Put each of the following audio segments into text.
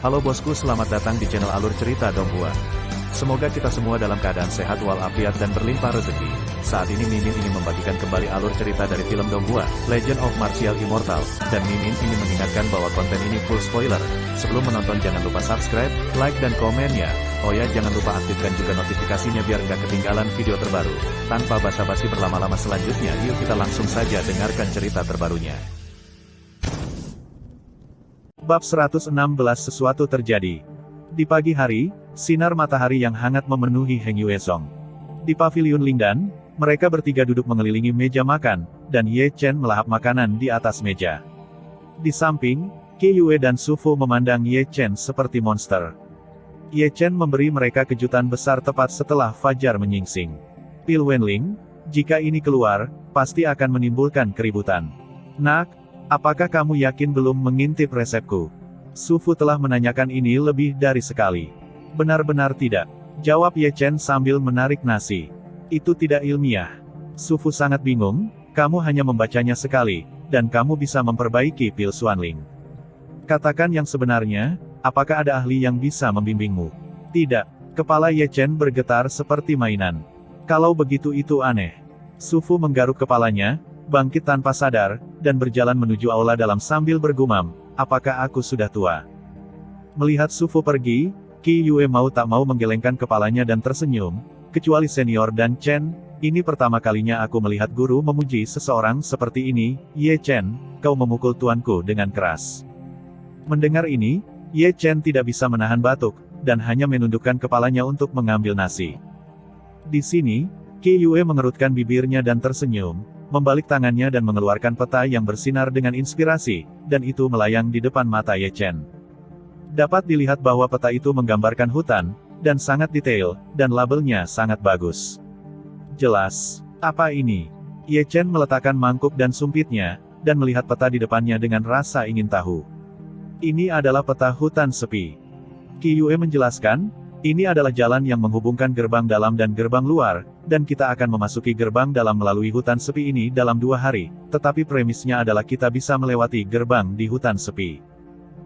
Halo bosku, selamat datang di channel Alur Cerita Donghua. Semoga kita semua dalam keadaan sehat walafiat dan berlimpah rezeki. Saat ini Mimin ingin membagikan kembali alur cerita dari film Donghua, Legend of Martial Immortal, dan Mimin ingin mengingatkan bahwa konten ini full spoiler. Sebelum menonton jangan lupa subscribe, like dan komen ya. Oh ya, jangan lupa aktifkan juga notifikasinya biar nggak ketinggalan video terbaru. Tanpa basa-basi berlama-lama selanjutnya, yuk kita langsung saja dengarkan cerita terbarunya. Bab 116 Sesuatu terjadi. Di pagi hari, sinar matahari yang hangat memenuhi Heng Yuezong. Di paviliun Lingdan, mereka bertiga duduk mengelilingi meja makan, dan Ye Chen melahap makanan di atas meja. Di samping, Qi Yue dan Su Fu memandang Ye Chen seperti monster. Ye Chen memberi mereka kejutan besar tepat setelah fajar menyingsing. Pil Wenling, jika ini keluar, pasti akan menimbulkan keributan. Nak, apakah kamu yakin belum mengintip resepku? Su Fu telah menanyakan ini lebih dari sekali. Benar-benar tidak, jawab Ye Chen sambil menarik nasi. Itu tidak ilmiah. Su Fu sangat bingung, kamu hanya membacanya sekali, dan kamu bisa memperbaiki pil Xuanling. Katakan yang sebenarnya, apakah ada ahli yang bisa membimbingmu? Tidak, kepala Ye Chen bergetar seperti mainan. Kalau begitu itu aneh. Su Fu menggaruk kepalanya, bangkit tanpa sadar, dan berjalan menuju aula dalam sambil bergumam, apakah aku sudah tua? Melihat Su Fu pergi, Qi Yue mau tak mau menggelengkan kepalanya dan tersenyum, kecuali senior dan Chen, ini pertama kalinya aku melihat guru memuji seseorang seperti ini. Ye Chen, kau memukul tuanku dengan keras. Mendengar ini, Ye Chen tidak bisa menahan batuk, dan hanya menundukkan kepalanya untuk mengambil nasi. Di sini, Qi Yue mengerutkan bibirnya dan tersenyum, membalik tangannya dan mengeluarkan peta yang bersinar dengan inspirasi, dan itu melayang di depan mata Ye Chen. Dapat dilihat bahwa peta itu menggambarkan hutan, dan sangat detail, dan labelnya sangat bagus. Jelas. Apa ini? Ye Chen meletakkan mangkuk dan sumpitnya, dan melihat peta di depannya dengan rasa ingin tahu. Ini adalah peta hutan sepi. Qi Yue menjelaskan, ini adalah jalan yang menghubungkan gerbang dalam dan gerbang luar, dan kita akan memasuki gerbang dalam melalui hutan sepi ini dalam 2 hari, tetapi premisnya adalah kita bisa melewati gerbang di hutan sepi.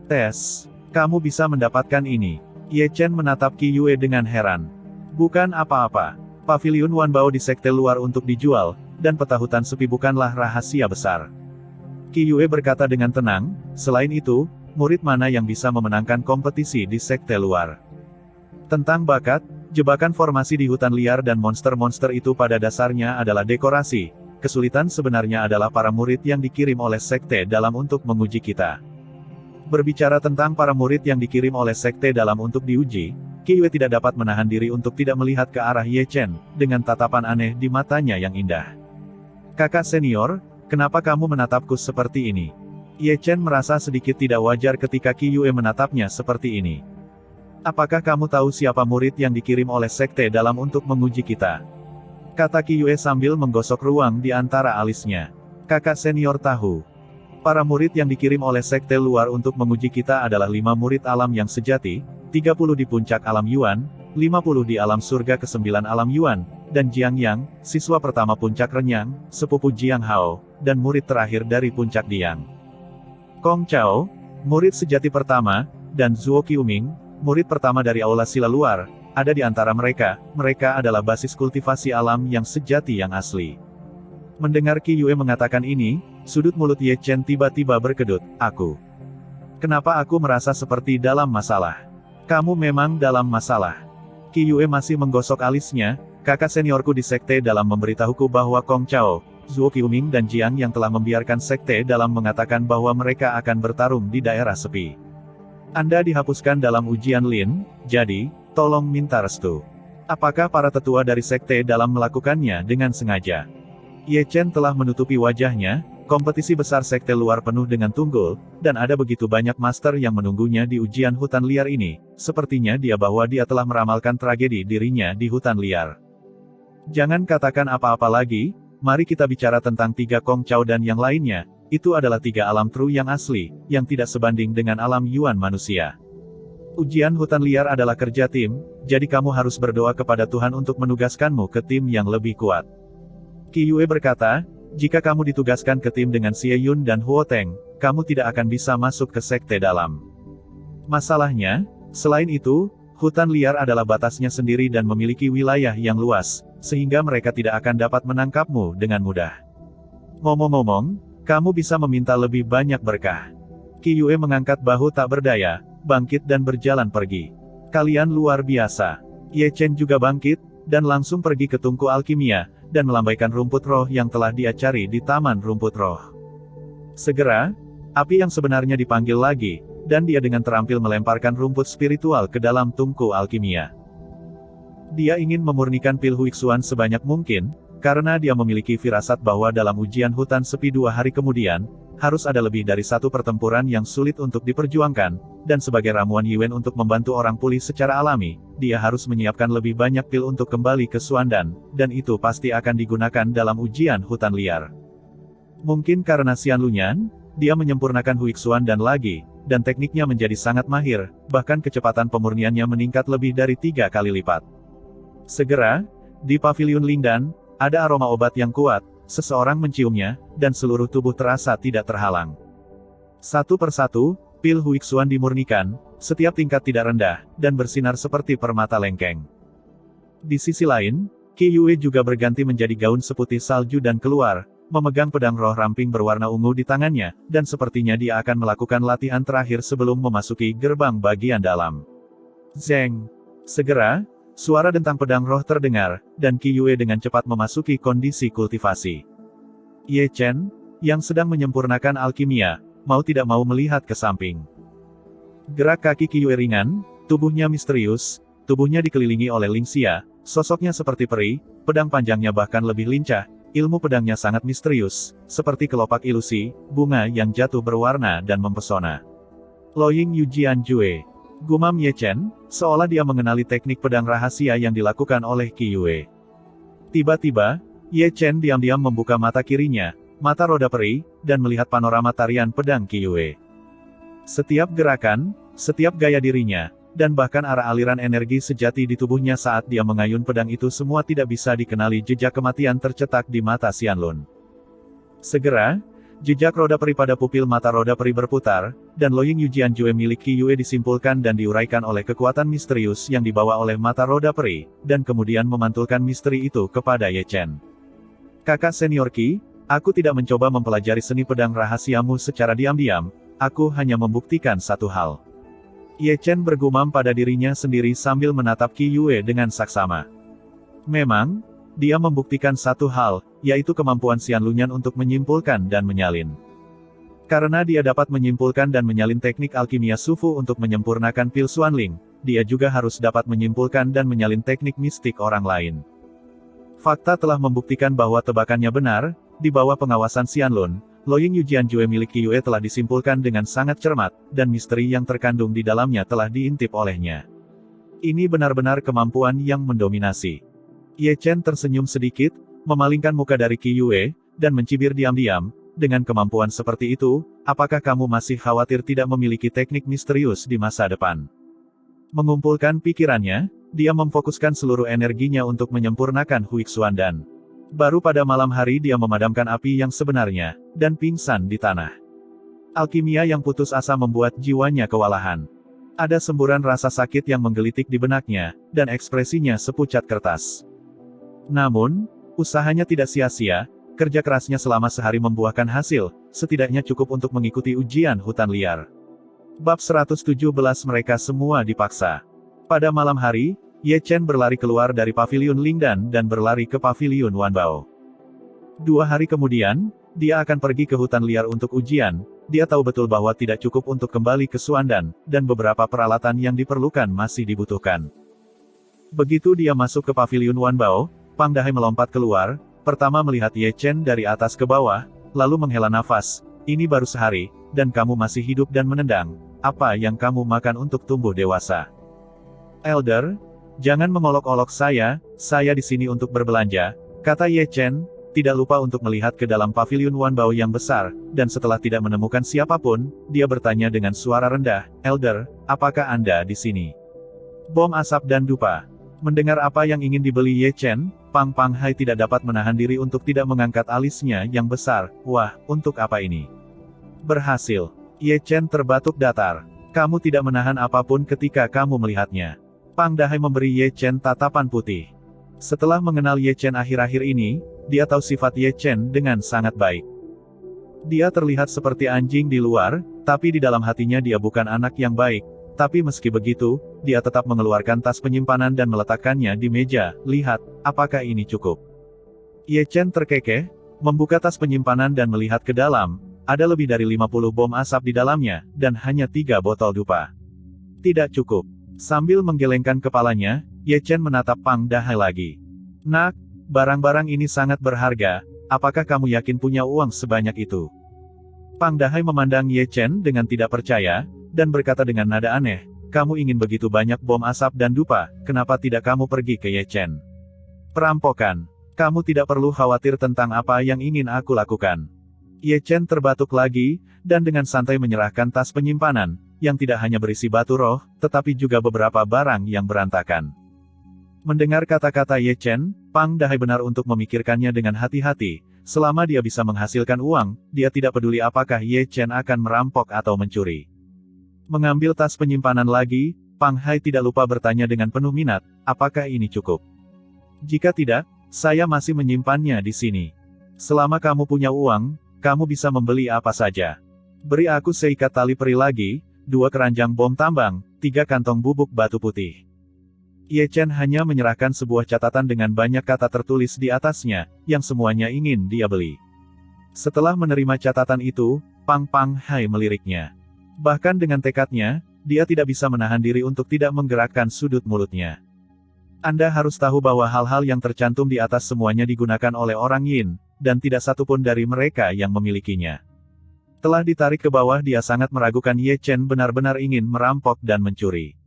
Tes. Kamu bisa mendapatkan ini. Ye Chen menatap Qi Yue dengan heran. Bukan apa-apa. Paviliun Wanbao di sekte luar untuk dijual, dan peta hutan sepi bukanlah rahasia besar. Qi Yue berkata dengan tenang, selain itu, murid mana yang bisa memenangkan kompetisi di sekte luar? Tentang bakat, jebakan formasi di hutan liar dan monster-monster itu pada dasarnya adalah dekorasi. Kesulitan sebenarnya adalah para murid yang dikirim oleh sekte dalam untuk menguji kita. Berbicara tentang para murid yang dikirim oleh sekte dalam untuk diuji, Qi Yue tidak dapat menahan diri untuk tidak melihat ke arah Ye Chen, dengan tatapan aneh di matanya yang indah. Kakak senior, kenapa kamu menatapku seperti ini? Ye Chen merasa sedikit tidak wajar ketika Qi Yue menatapnya seperti ini. Apakah kamu tahu siapa murid yang dikirim oleh sekte dalam untuk menguji kita? Kata Qi Yue sambil menggosok ruang di antara alisnya. Kakak senior tahu. Para murid yang dikirim oleh sekte luar untuk menguji kita adalah 5 murid alam yang sejati, 30 di puncak alam Yuan, 50 di alam surga ke-9 alam Yuan, dan Jiang Yang, siswa pertama puncak Renyang, sepupu Jiang Hao, dan murid terakhir dari puncak Diang. Kong Chao, murid sejati pertama, dan Zuo Qiuming, murid pertama dari aula sila luar, ada di antara mereka. Mereka adalah basis kultivasi alam yang sejati yang asli. Mendengar Qi Yue mengatakan ini, sudut mulut Ye Chen tiba-tiba berkedut. Kenapa aku merasa seperti dalam masalah? Kamu memang dalam masalah. Qi Yue masih menggosok alisnya, kakak seniorku di sekte dalam memberitahuku bahwa Kong Chao, Zuo Qiuming dan Jiang yang telah membiarkan sekte dalam mengatakan bahwa mereka akan bertarung di daerah sepi. Anda dihapuskan dalam ujian Lin, jadi, tolong minta restu. Apakah para tetua dari sekte dalam melakukannya dengan sengaja? Ye Chen telah menutupi wajahnya, kompetisi besar sekte luar penuh dengan tunggul, dan ada begitu banyak master yang menunggunya di ujian hutan liar ini, sepertinya bahwa dia telah meramalkan tragedi dirinya di hutan liar. Jangan katakan apa-apa lagi, mari kita bicara tentang 3 Kong Chao dan yang lainnya. Itu adalah 3 alam true yang asli, yang tidak sebanding dengan alam Yuan manusia. Ujian hutan liar adalah kerja tim, jadi kamu harus berdoa kepada Tuhan untuk menugaskanmu ke tim yang lebih kuat. Qi Yue berkata, jika kamu ditugaskan ke tim dengan Xie Yun dan Huo Teng, kamu tidak akan bisa masuk ke sekte dalam. Masalahnya, selain itu, hutan liar adalah batasnya sendiri dan memiliki wilayah yang luas, sehingga mereka tidak akan dapat menangkapmu dengan mudah. Ngomong-ngomong, kamu bisa meminta lebih banyak berkah. Qiyue mengangkat bahu tak berdaya, bangkit dan berjalan pergi. Kalian luar biasa. Ye Chen juga bangkit, dan langsung pergi ke tungku alkimia, dan melambaikan rumput roh yang telah dia cari di taman rumput roh. Segera, api yang sebenarnya dipanggil lagi, dan dia dengan terampil melemparkan rumput spiritual ke dalam tungku alkimia. Dia ingin memurnikan pil Huixuan sebanyak mungkin, karena dia memiliki firasat bahwa dalam ujian hutan sepi 2 hari kemudian, harus ada lebih dari satu pertempuran yang sulit untuk diperjuangkan, dan sebagai ramuan Yiwen untuk membantu orang pulih secara alami, dia harus menyiapkan lebih banyak pil untuk kembali ke Xuandan, dan itu pasti akan digunakan dalam ujian hutan liar. Mungkin karena Xian Lunyan, dia menyempurnakan Huixuan dan lagi, dan tekniknya menjadi sangat mahir, bahkan kecepatan pemurniannya meningkat lebih dari 3 kali lipat. Segera, di paviliun Lingdan, ada aroma obat yang kuat, seseorang menciumnya, dan seluruh tubuh terasa tidak terhalang. Satu persatu, pil Huixuan dimurnikan, setiap tingkat tidak rendah, dan bersinar seperti permata lengkeng. Di sisi lain, Qiyue juga berganti menjadi gaun seputih salju dan keluar, memegang pedang roh ramping berwarna ungu di tangannya, dan sepertinya dia akan melakukan latihan terakhir sebelum memasuki gerbang bagian dalam. Zeng! Segera, suara dentang pedang roh terdengar, dan Qiyue dengan cepat memasuki kondisi kultivasi. Ye Chen, yang sedang menyempurnakan alkimia, mau tidak mau melihat ke samping. Gerak kaki Qiyue ringan, tubuhnya misterius, tubuhnya dikelilingi oleh Lingxia, sosoknya seperti peri, pedang panjangnya bahkan lebih lincah, ilmu pedangnya sangat misterius, seperti kelopak ilusi, bunga yang jatuh berwarna dan mempesona. Loying Yujian Jue. Gumam Ye Chen, seolah dia mengenali teknik pedang rahasia yang dilakukan oleh Qiyue. Tiba-tiba, Ye Chen diam-diam membuka mata kirinya, mata roda peri, dan melihat panorama tarian pedang Qiyue. Setiap gerakan, setiap gaya dirinya, dan bahkan arah aliran energi sejati di tubuhnya saat dia mengayun pedang itu semua tidak bisa dikenali jejak kematian tercetak di mata Xianlun. Segera, jejak roda peri pada pupil mata roda peri berputar, dan Loying Yujian Jue milik Qiyue disimpulkan dan diuraikan oleh kekuatan misterius yang dibawa oleh mata roda peri, dan kemudian memantulkan misteri itu kepada Ye Chen. Kakak senior Qi, aku tidak mencoba mempelajari seni pedang rahasiamu secara diam-diam, aku hanya membuktikan satu hal. Ye Chen bergumam pada dirinya sendiri sambil menatap Qiyue dengan saksama. Memang, dia membuktikan satu hal, yaitu kemampuan Xian Lunyan untuk menyimpulkan dan menyalin. Karena dia dapat menyimpulkan dan menyalin teknik alkimia Sufu untuk menyempurnakan pil Xuanling, dia juga harus dapat menyimpulkan dan menyalin teknik mistik orang lain. Fakta telah membuktikan bahwa tebakannya benar, di bawah pengawasan Xianlun, Loying Yujian Jue milik Qiyue telah disimpulkan dengan sangat cermat, dan misteri yang terkandung di dalamnya telah diintip olehnya. Ini benar-benar kemampuan yang mendominasi. Ye Chen tersenyum sedikit, memalingkan muka dari Qiyue, dan mencibir diam-diam, dengan kemampuan seperti itu, apakah kamu masih khawatir tidak memiliki teknik misterius di masa depan? Mengumpulkan pikirannya, dia memfokuskan seluruh energinya untuk menyempurnakan Huixuan dan baru pada malam hari dia memadamkan api yang sebenarnya, dan pingsan di tanah. Alkimia yang putus asa membuat jiwanya kewalahan. Ada semburan rasa sakit yang menggelitik di benaknya, dan ekspresinya sepucat kertas. Namun, usahanya tidak sia-sia, kerja kerasnya selama sehari membuahkan hasil, setidaknya cukup untuk mengikuti ujian hutan liar. Bab 117 mereka semua dipaksa. Pada malam hari, Ye Chen berlari keluar dari paviliun Lingdan dan berlari ke paviliun Wanbao. 2 hari kemudian, dia akan pergi ke hutan liar untuk ujian. Dia tahu betul bahwa tidak cukup untuk kembali ke Xuandan, dan beberapa peralatan yang diperlukan masih dibutuhkan. Begitu dia masuk ke paviliun Wanbao, Pang Dahai melompat keluar, pertama melihat Ye Chen dari atas ke bawah, lalu menghela nafas. Ini baru sehari, dan kamu masih hidup dan menendang. Apa yang kamu makan untuk tumbuh dewasa? Elder, jangan mengolok-olok saya di sini untuk berbelanja, kata Ye Chen, tidak lupa untuk melihat ke dalam paviliun Wanbao yang besar, dan setelah tidak menemukan siapapun, dia bertanya dengan suara rendah, Elder, apakah Anda di sini? Bom asap dan dupa. Mendengar apa yang ingin dibeli Ye Chen, Pang Hai tidak dapat menahan diri untuk tidak mengangkat alisnya yang besar. Wah, untuk apa ini? Berhasil. Ye Chen terbatuk datar. Kamu tidak menahan apapun ketika kamu melihatnya. Pang Dahai memberi Ye Chen tatapan putih. Setelah mengenal Ye Chen akhir-akhir ini, dia tahu sifat Ye Chen dengan sangat baik. Dia terlihat seperti anjing di luar, tapi di dalam hatinya dia bukan anak yang baik. Tapi meski begitu, dia tetap mengeluarkan tas penyimpanan dan meletakkannya di meja. Lihat, apakah ini cukup? Ye Chen terkekeh, membuka tas penyimpanan dan melihat ke dalam. Ada lebih dari 50 bom asap di dalamnya, dan hanya 3 botol dupa. Tidak cukup. Sambil menggelengkan kepalanya, Ye Chen menatap Pang Dahai lagi. Nak, barang-barang ini sangat berharga, apakah kamu yakin punya uang sebanyak itu? Pang Dahai memandang Ye Chen dengan tidak percaya, dan berkata dengan nada aneh, kamu ingin begitu banyak bom asap dan dupa, kenapa tidak kamu pergi ke Ye Chen? Perampokan. Kamu tidak perlu khawatir tentang apa yang ingin aku lakukan. Ye Chen terbatuk lagi, dan dengan santai menyerahkan tas penyimpanan, yang tidak hanya berisi batu roh, tetapi juga beberapa barang yang berantakan. Mendengar kata-kata Ye Chen, Pang Dahai benar untuk memikirkannya dengan hati-hati. Selama dia bisa menghasilkan uang, dia tidak peduli apakah Ye Chen akan merampok atau mencuri. Mengambil tas penyimpanan lagi, Pang Hai tidak lupa bertanya dengan penuh minat, apakah ini cukup? Jika tidak, saya masih menyimpannya di sini. Selama kamu punya uang, kamu bisa membeli apa saja. Beri aku seikat tali peri lagi, 2 keranjang bom tambang, 3 kantong bubuk batu putih. Ye Chen hanya menyerahkan sebuah catatan dengan banyak kata tertulis di atasnya, yang semuanya ingin dia beli. Setelah menerima catatan itu, Pang Hai meliriknya. Bahkan dengan tekadnya, dia tidak bisa menahan diri untuk tidak menggerakkan sudut mulutnya. Anda harus tahu bahwa hal-hal yang tercantum di atas semuanya digunakan oleh orang Yin, dan tidak satupun dari mereka yang memilikinya. Telah ditarik ke bawah dia sangat meragukan Ye Chen benar-benar ingin merampok dan mencuri.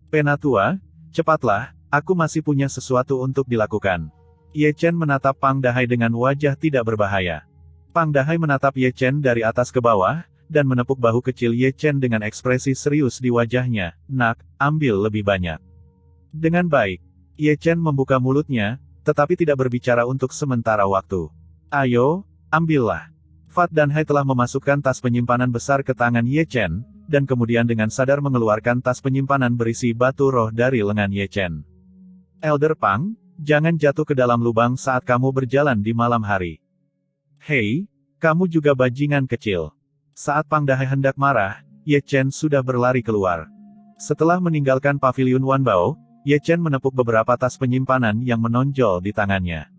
Penatua, cepatlah, aku masih punya sesuatu untuk dilakukan. Ye Chen menatap Pang Dahai dengan wajah tidak berbahaya. Pang Dahai menatap Ye Chen dari atas ke bawah, dan menepuk bahu kecil Ye Chen dengan ekspresi serius di wajahnya, nak, ambil lebih banyak. Dengan baik, Ye Chen membuka mulutnya, tetapi tidak berbicara untuk sementara waktu. Ayo, ambillah. Fat dan Hai telah memasukkan tas penyimpanan besar ke tangan Ye Chen, dan kemudian dengan sadar mengeluarkan tas penyimpanan berisi batu roh dari lengan Ye Chen. Elder Pang, jangan jatuh ke dalam lubang saat kamu berjalan di malam hari. Hei, kamu juga bajingan kecil. Saat Pang Dahai hendak marah, Ye Chen sudah berlari keluar. Setelah meninggalkan paviliun Wanbao, Ye Chen menepuk beberapa tas penyimpanan yang menonjol di tangannya.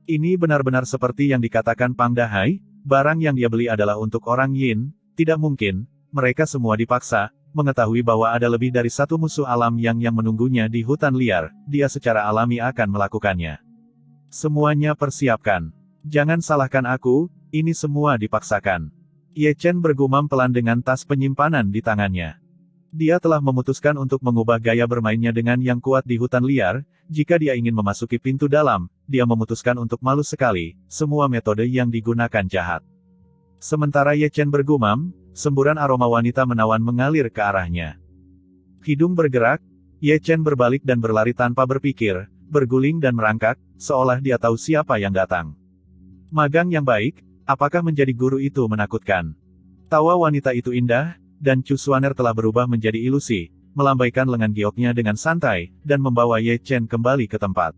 Ini benar-benar seperti yang dikatakan Pang Dahai, barang yang dia beli adalah untuk orang Yin, tidak mungkin, mereka semua dipaksa, mengetahui bahwa ada lebih dari satu musuh alam yang menunggunya di hutan liar, dia secara alami akan melakukannya. Semuanya persiapkan. Jangan salahkan aku, ini semua dipaksakan. Ye Chen bergumam pelan dengan tas penyimpanan di tangannya. Dia telah memutuskan untuk mengubah gaya bermainnya dengan yang kuat di hutan liar, jika dia ingin memasuki pintu dalam, dia memutuskan untuk malu sekali, semua metode yang digunakan jahat. Sementara Ye Chen bergumam, semburan aroma wanita menawan mengalir ke arahnya. Hidung bergerak, Ye Chen berbalik dan berlari tanpa berpikir, berguling dan merangkak, seolah dia tahu siapa yang datang. Magang yang baik, apakah menjadi guru itu menakutkan? Tawa wanita itu indah, dan Chu Xuaner telah berubah menjadi ilusi, melambaikan lengan gioknya dengan santai, dan membawa Ye Chen kembali ke tempat.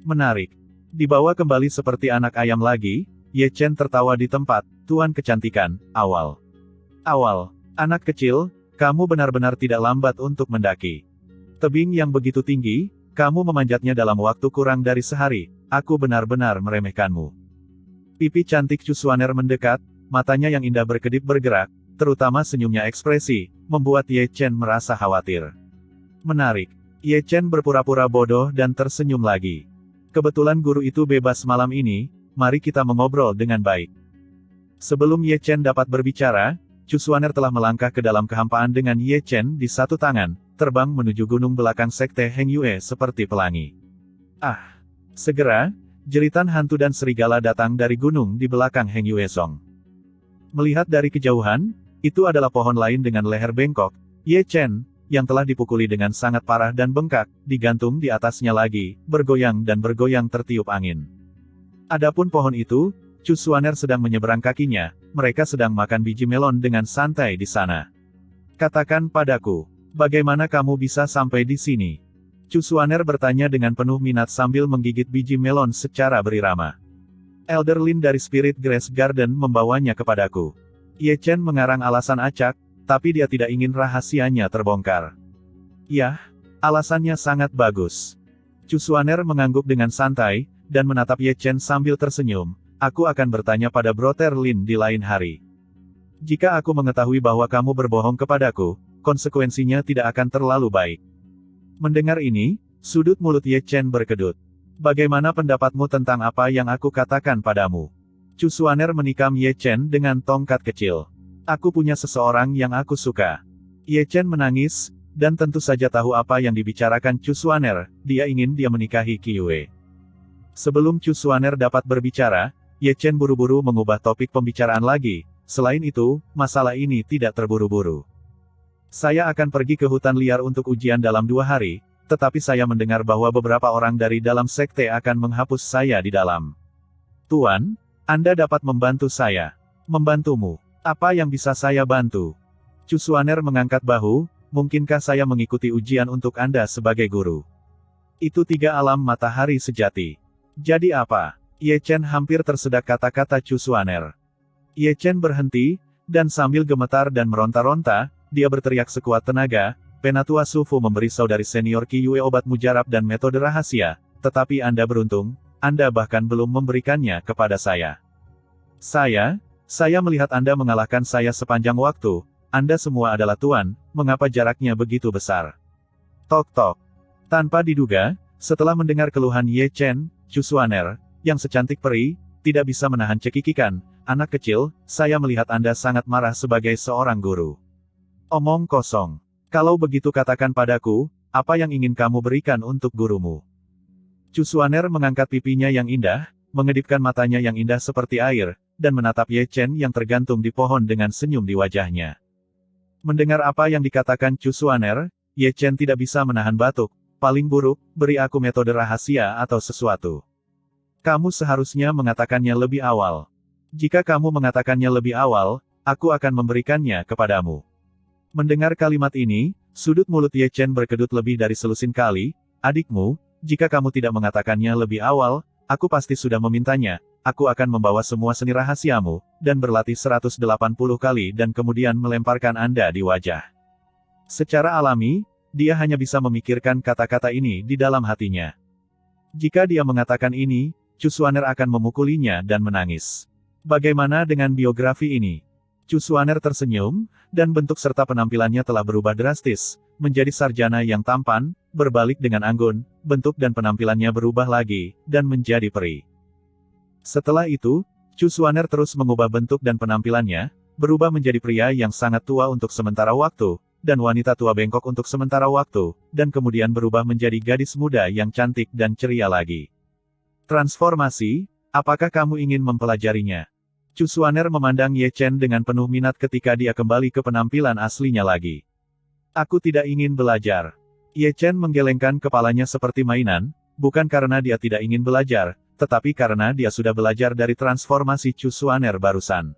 Menarik. Dibawa kembali seperti anak ayam lagi, Ye Chen tertawa di tempat, Tuan Kecantikan, awal. Anak kecil, kamu benar-benar tidak lambat untuk mendaki. Tebing yang begitu tinggi, kamu memanjatnya dalam waktu kurang dari sehari, aku benar-benar meremehkanmu. Pipi cantik Chu Xuaner mendekat, matanya yang indah berkedip bergerak, terutama senyumnya ekspresi, membuat Ye Chen merasa khawatir. Menarik. Ye Chen berpura-pura bodoh dan tersenyum lagi. Kebetulan guru itu bebas malam ini, mari kita mengobrol dengan baik. Sebelum Ye Chen dapat berbicara, Chu Xuaner telah melangkah ke dalam kehampaan dengan Ye Chen di satu tangan, terbang menuju gunung belakang sekte Heng Yue seperti pelangi. Ah! Segera, jeritan hantu dan serigala datang dari gunung di belakang Heng Yue Song. Melihat dari kejauhan, itu adalah pohon lain dengan leher bengkok, Ye Chen, yang telah dipukuli dengan sangat parah dan bengkak, digantung di atasnya lagi, bergoyang dan bergoyang tertiup angin. Adapun pohon itu, Chu Xuaner sedang menyeberang kakinya, mereka sedang makan biji melon dengan santai di sana. Katakan padaku, bagaimana kamu bisa sampai di sini? Chu Xuaner bertanya dengan penuh minat sambil menggigit biji melon secara berirama. Elder Lin dari Spirit Grace Garden membawanya kepadaku. Ye Chen mengarang alasan acak, tapi dia tidak ingin rahasianya terbongkar. Yah, alasannya sangat bagus. Chu Xuaner mengangguk dengan santai, dan menatap Ye Chen sambil tersenyum. Aku akan bertanya pada Brother Lin di lain hari. Jika aku mengetahui bahwa kamu berbohong kepadaku, konsekuensinya tidak akan terlalu baik. Mendengar ini, sudut mulut Ye Chen berkedut. Bagaimana pendapatmu tentang apa yang aku katakan padamu? Chu Xuaner menikam Ye Chen dengan tongkat kecil. Aku punya seseorang yang aku suka. Ye Chen menangis, dan tentu saja tahu apa yang dibicarakan Chu Xuaner, dia ingin dia menikahi Qiue. Sebelum Chu Xuaner dapat berbicara, Ye Chen buru-buru mengubah topik pembicaraan lagi. Selain itu, masalah ini tidak terburu-buru. Saya akan pergi ke hutan liar untuk ujian dalam 2 hari, tetapi saya mendengar bahwa beberapa orang dari dalam sekte akan menghapus saya di dalam. Tuan, Anda dapat membantu saya. Membantumu. Apa yang bisa saya bantu? Chu Xuaner mengangkat bahu, mungkinkah saya mengikuti ujian untuk Anda sebagai guru? Itu 3 alam matahari sejati. Jadi apa? Ye Chen hampir tersedak kata-kata Chu Xuaner. Ye Chen berhenti, dan sambil gemetar dan meronta-ronta, dia berteriak sekuat tenaga, Penatua Sufu memberi saudari senior Qiue obat mujarab dan metode rahasia, tetapi Anda beruntung, Anda bahkan belum memberikannya kepada saya. Saya melihat Anda mengalahkan saya sepanjang waktu, Anda semua adalah tuan, mengapa jaraknya begitu besar? Tok-tok. Tanpa diduga, setelah mendengar keluhan Ye Chen, Chu Xuaner, yang secantik peri, tidak bisa menahan cekikikan. Anak kecil, saya melihat Anda sangat marah sebagai seorang guru. Omong kosong. Kalau begitu katakan padaku, apa yang ingin kamu berikan untuk gurumu? Chu Xuaner mengangkat pipinya yang indah, mengedipkan matanya yang indah seperti air, dan menatap Ye Chen yang tergantung di pohon dengan senyum di wajahnya. Mendengar apa yang dikatakan Chu Xuaner, Ye Chen tidak bisa menahan batuk. Paling buruk, beri aku metode rahasia atau sesuatu. Kamu seharusnya mengatakannya lebih awal. Jika kamu mengatakannya lebih awal, aku akan memberikannya kepadamu. Mendengar kalimat ini, sudut mulut Ye Chen berkedut lebih dari selusin kali. Adikmu, jika kamu tidak mengatakannya lebih awal, aku pasti sudah memintanya. Aku akan membawa semua seni rahasiamu, dan berlatih 180 kali dan kemudian melemparkan Anda di wajah. Secara alami, dia hanya bisa memikirkan kata-kata ini di dalam hatinya. Jika dia mengatakan ini, Chu Xuaner akan memukulinya dan menangis. Bagaimana dengan biografi ini? Chu Xuaner tersenyum, dan bentuk serta penampilannya telah berubah drastis, menjadi sarjana yang tampan, berbalik dengan anggun, bentuk dan penampilannya berubah lagi, dan menjadi peri. Setelah itu, Chu Xuaner terus mengubah bentuk dan penampilannya, berubah menjadi pria yang sangat tua untuk sementara waktu, dan wanita tua bengkok untuk sementara waktu, dan kemudian berubah menjadi gadis muda yang cantik dan ceria lagi. Transformasi, apakah kamu ingin mempelajarinya? Chu Xuaner memandang Ye Chen dengan penuh minat ketika dia kembali ke penampilan aslinya lagi. Aku tidak ingin belajar. Ye Chen menggelengkan kepalanya seperti mainan, bukan karena dia tidak ingin belajar, tetapi karena dia sudah belajar dari transformasi Chu Xuaner barusan.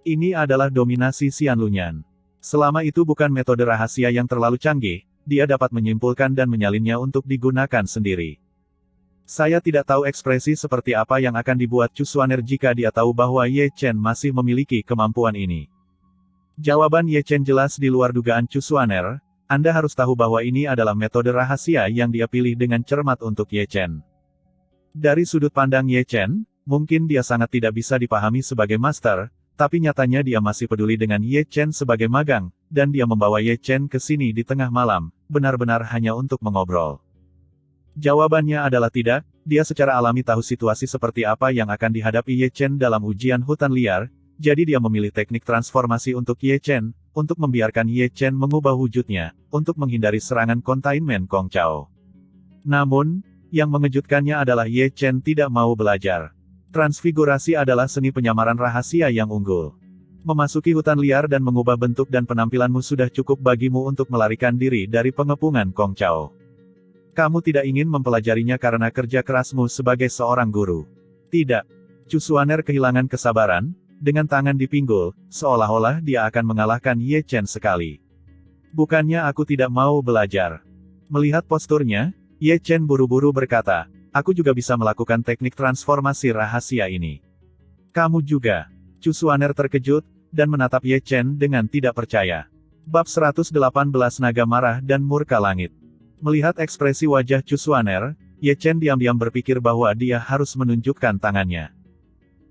Ini adalah dominasi Xian Lunyan. Selama itu bukan metode rahasia yang terlalu canggih, dia dapat menyimpulkan dan menyalinnya untuk digunakan sendiri. Saya tidak tahu ekspresi seperti apa yang akan dibuat Chu Xuaner jika dia tahu bahwa Ye Chen masih memiliki kemampuan ini. Jawaban Ye Chen jelas di luar dugaan Chu Xuaner. Anda harus tahu bahwa ini adalah metode rahasia yang dia pilih dengan cermat untuk Ye Chen. Dari sudut pandang Ye Chen, mungkin dia sangat tidak bisa dipahami sebagai master, tapi nyatanya dia masih peduli dengan Ye Chen sebagai magang, dan dia membawa Ye Chen ke sini di tengah malam, benar-benar hanya untuk mengobrol. Jawabannya adalah tidak, dia secara alami tahu situasi seperti apa yang akan dihadapi Ye Chen dalam ujian hutan liar, jadi dia memilih teknik transformasi untuk Ye Chen, untuk membiarkan Ye Chen mengubah wujudnya, untuk menghindari serangan containment Kong Chao. Namun, yang mengejutkannya adalah Ye Chen tidak mau belajar. Transfigurasi adalah seni penyamaran rahasia yang unggul. Memasuki hutan liar dan mengubah bentuk dan penampilanmu sudah cukup bagimu untuk melarikan diri dari pengepungan Kong Chao. Kamu tidak ingin mempelajarinya karena kerja kerasmu sebagai seorang guru. Tidak. Chu Xuaner kehilangan kesabaran, dengan tangan di pinggul, seolah-olah dia akan mengalahkan Ye Chen sekali. Bukannya aku tidak mau belajar. Melihat posturnya, Ye Chen buru-buru berkata, aku juga bisa melakukan teknik transformasi rahasia ini. Kamu juga. Chu Xuaner terkejut, dan menatap Ye Chen dengan tidak percaya. Bab 118 Naga Marah dan Murka Langit. Melihat ekspresi wajah Chu Xuaner, Ye Chen diam-diam berpikir bahwa dia harus menunjukkan tangannya.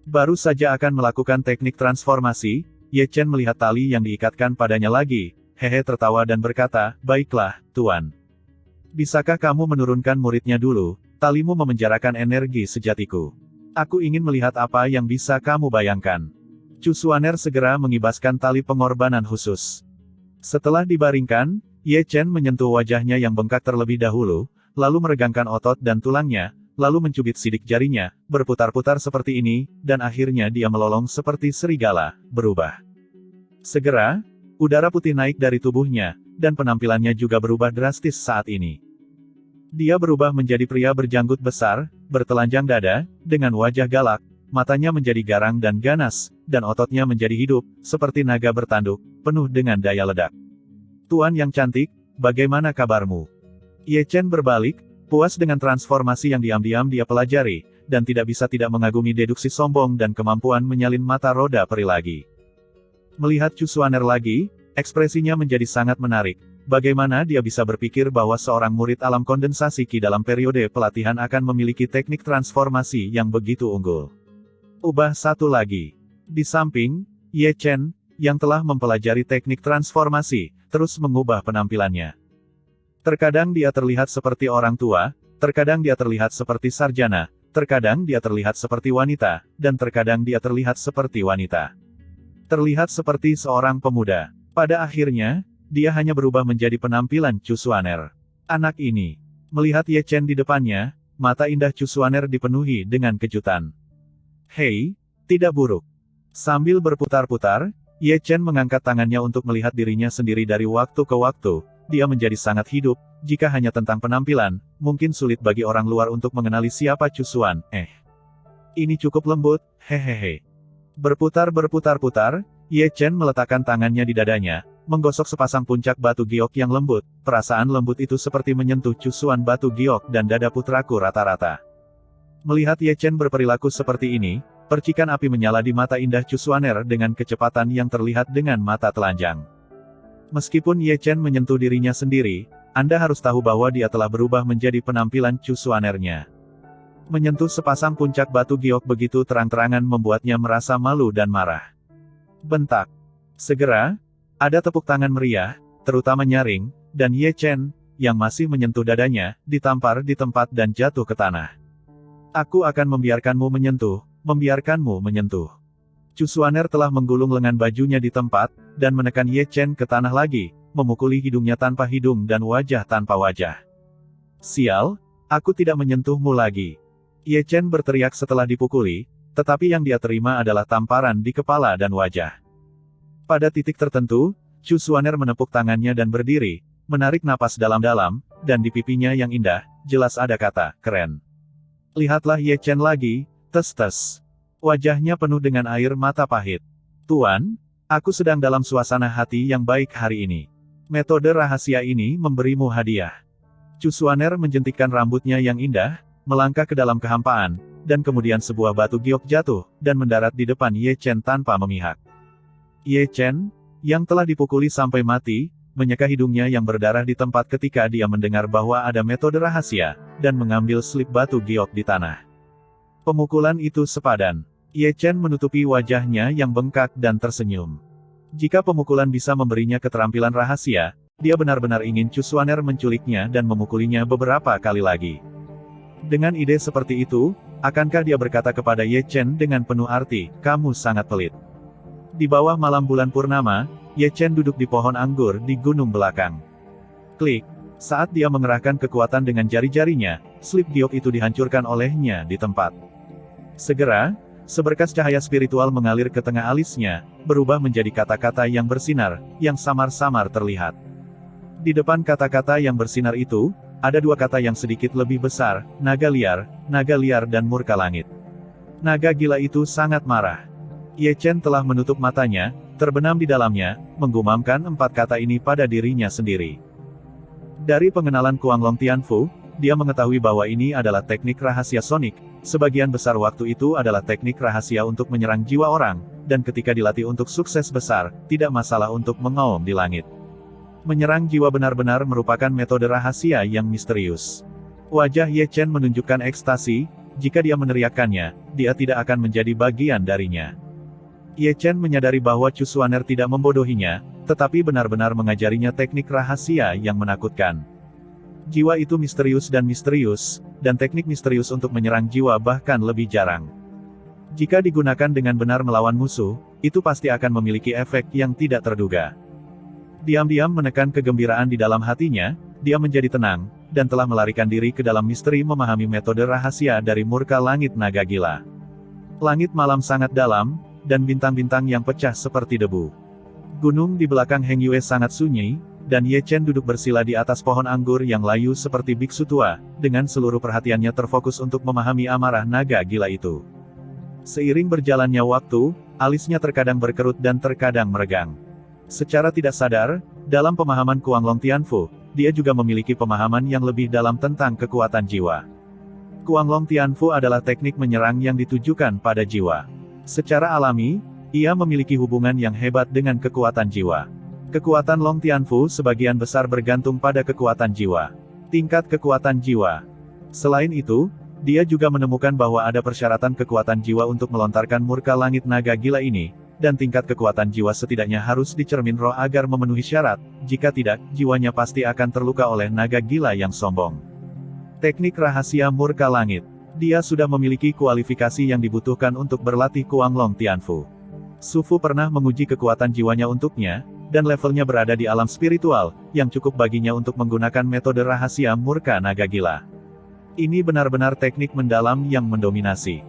Baru saja akan melakukan teknik transformasi, Ye Chen melihat tali yang diikatkan padanya lagi, hehe tertawa dan berkata, baiklah, Tuan. Bisakah kamu menurunkan muridnya dulu, talimu memenjarakan energi sejatiku. Aku ingin melihat apa yang bisa kamu bayangkan. Chu Xuaner segera mengibaskan tali pengorbanan khusus. Setelah dibaringkan, Ye Chen menyentuh wajahnya yang bengkak terlebih dahulu, lalu meregangkan otot dan tulangnya, lalu mencubit sidik jarinya, berputar-putar seperti ini, dan akhirnya dia melolong seperti serigala, berubah. Segera, udara putih naik dari tubuhnya, dan penampilannya juga berubah drastis saat ini. Dia berubah menjadi pria berjanggut besar, bertelanjang dada, dengan wajah galak, matanya menjadi garang dan ganas, dan ototnya menjadi hidup, seperti naga bertanduk, penuh dengan daya ledak. Tuan yang cantik, bagaimana kabarmu? Ye Chen berbalik, puas dengan transformasi yang diam-diam dia pelajari, dan tidak bisa tidak mengagumi deduksi sombong dan kemampuan menyalin mata roda peri lagi. Melihat Chu Xuaner lagi, ekspresinya menjadi sangat menarik. Bagaimana dia bisa berpikir bahwa seorang murid alam kondensasi Qi dalam periode pelatihan akan memiliki teknik transformasi yang begitu unggul. Ubah satu lagi. Di samping, Ye Chen, yang telah mempelajari teknik transformasi, terus mengubah penampilannya. Terkadang dia terlihat seperti orang tua, terkadang dia terlihat seperti sarjana, terkadang dia terlihat seperti wanita, dan terkadang dia terlihat seperti wanita. Terlihat seperti seorang pemuda. Pada akhirnya, dia hanya berubah menjadi penampilan Chu Xuaner. Anak ini. Melihat Ye Chen di depannya, mata indah Chu Xuaner dipenuhi dengan kejutan. Hei, tidak buruk. Sambil berputar-putar, Ye Chen mengangkat tangannya untuk melihat dirinya sendiri dari waktu ke waktu. Dia menjadi sangat hidup, jika hanya tentang penampilan, mungkin sulit bagi orang luar untuk mengenali siapa Chu Xuan. Ini cukup lembut, hehehe. Berputar-putar, Ye Chen meletakkan tangannya di dadanya, menggosok sepasang puncak batu giok yang lembut, perasaan lembut itu seperti menyentuh Chu Xuan batu giok dan dada putraku rata-rata. Melihat Ye Chen berperilaku seperti ini, percikan api menyala di mata indah Chu Xuaner dengan kecepatan yang terlihat dengan mata telanjang. Meskipun Ye Chen menyentuh dirinya sendiri, Anda harus tahu bahwa dia telah berubah menjadi penampilan Chu Xuaner-nya. Menyentuh sepasang puncak batu giok begitu terang-terangan membuatnya merasa malu dan marah. Bentak. Segera, ada tepuk tangan meriah, terutama nyaring, dan Ye Chen, yang masih menyentuh dadanya, ditampar di tempat dan jatuh ke tanah. Aku akan membiarkanmu menyentuh. Chu Xuaner telah menggulung lengan bajunya di tempat, dan menekan Ye Chen ke tanah lagi, memukuli hidungnya tanpa hidung dan wajah tanpa wajah. Sial, aku tidak menyentuhmu lagi. Ye Chen berteriak setelah dipukuli, tetapi yang dia terima adalah tamparan di kepala dan wajah. Pada titik tertentu, Chu Xuaner menepuk tangannya dan berdiri, menarik napas dalam-dalam, dan di pipinya yang indah, jelas ada kata, keren. Lihatlah Ye Chen lagi, tes-tes. Wajahnya penuh dengan air mata pahit. Tuan, aku sedang dalam suasana hati yang baik hari ini. Metode rahasia ini memberimu hadiah. Chu Xuaner menjentikkan rambutnya yang indah, melangkah ke dalam kehampaan, dan kemudian sebuah batu giok jatuh, dan mendarat di depan Ye Chen tanpa memihak. Ye Chen, yang telah dipukuli sampai mati, menyeka hidungnya yang berdarah di tempat ketika dia mendengar bahwa ada metode rahasia, dan mengambil slip batu giok di tanah. Pemukulan itu sepadan. Ye Chen menutupi wajahnya yang bengkak dan tersenyum. Jika pemukulan bisa memberinya keterampilan rahasia, dia benar-benar ingin Chu Xuaner menculiknya dan memukulinya beberapa kali lagi. Dengan ide seperti itu, akankah dia berkata kepada Ye Chen dengan penuh arti, kamu sangat pelit. Di bawah malam bulan purnama, Ye Chen duduk di pohon anggur di gunung belakang. Klik. Saat dia mengerahkan kekuatan dengan jari-jarinya, slip giok itu dihancurkan olehnya di tempat. Segera, seberkas cahaya spiritual mengalir ke tengah alisnya, berubah menjadi kata-kata yang bersinar, yang samar-samar terlihat. Di depan kata-kata yang bersinar itu, ada dua kata yang sedikit lebih besar, naga liar dan murka langit. Naga gila itu sangat marah. Ye Chen telah menutup matanya, terbenam di dalamnya, menggumamkan 4 kata ini pada dirinya sendiri. Dari pengenalan Kuanglong Tianfu, dia mengetahui bahwa ini adalah teknik rahasia sonik, sebagian besar waktu itu adalah teknik rahasia untuk menyerang jiwa orang, dan ketika dilatih untuk sukses besar, tidak masalah untuk mengaum di langit. Menyerang jiwa benar-benar merupakan metode rahasia yang misterius. Wajah Ye Chen menunjukkan ekstasi, jika dia meneriakkannya, dia tidak akan menjadi bagian darinya. Ye Chen menyadari bahwa Chu Xuaner tidak membodohinya, tetapi benar-benar mengajarinya teknik rahasia yang menakutkan. Jiwa itu misterius, dan teknik misterius untuk menyerang jiwa bahkan lebih jarang. Jika digunakan dengan benar melawan musuh, itu pasti akan memiliki efek yang tidak terduga. Diam-diam menekan kegembiraan di dalam hatinya, dia menjadi tenang, dan telah melarikan diri ke dalam misteri memahami metode rahasia dari murka langit naga gila. Langit malam sangat dalam, dan bintang-bintang yang pecah seperti debu. Gunung di belakang Heng Yue sangat sunyi, dan Ye Chen duduk bersila di atas pohon anggur yang layu seperti biksu tua, dengan seluruh perhatiannya terfokus untuk memahami amarah naga gila itu. Seiring berjalannya waktu, alisnya terkadang berkerut dan terkadang meregang. Secara tidak sadar, dalam pemahaman Kuanglong Tianfu, dia juga memiliki pemahaman yang lebih dalam tentang kekuatan jiwa. Kuanglong Tianfu adalah teknik menyerang yang ditujukan pada jiwa. Secara alami, ia memiliki hubungan yang hebat dengan kekuatan jiwa. Kekuatan Long Tianfu sebagian besar bergantung pada kekuatan jiwa. Tingkat kekuatan jiwa. Selain itu, dia juga menemukan bahwa ada persyaratan kekuatan jiwa untuk melontarkan murka langit naga gila ini, dan tingkat kekuatan jiwa setidaknya harus dicermin roh agar memenuhi syarat, jika tidak, jiwanya pasti akan terluka oleh naga gila yang sombong. Teknik rahasia murka langit. Dia sudah memiliki kualifikasi yang dibutuhkan untuk berlatih Kuanglong Tianfu. Su Fu pernah menguji kekuatan jiwanya untuknya, dan levelnya berada di alam spiritual, yang cukup baginya untuk menggunakan metode rahasia murka naga gila. Ini benar-benar teknik mendalam yang mendominasi.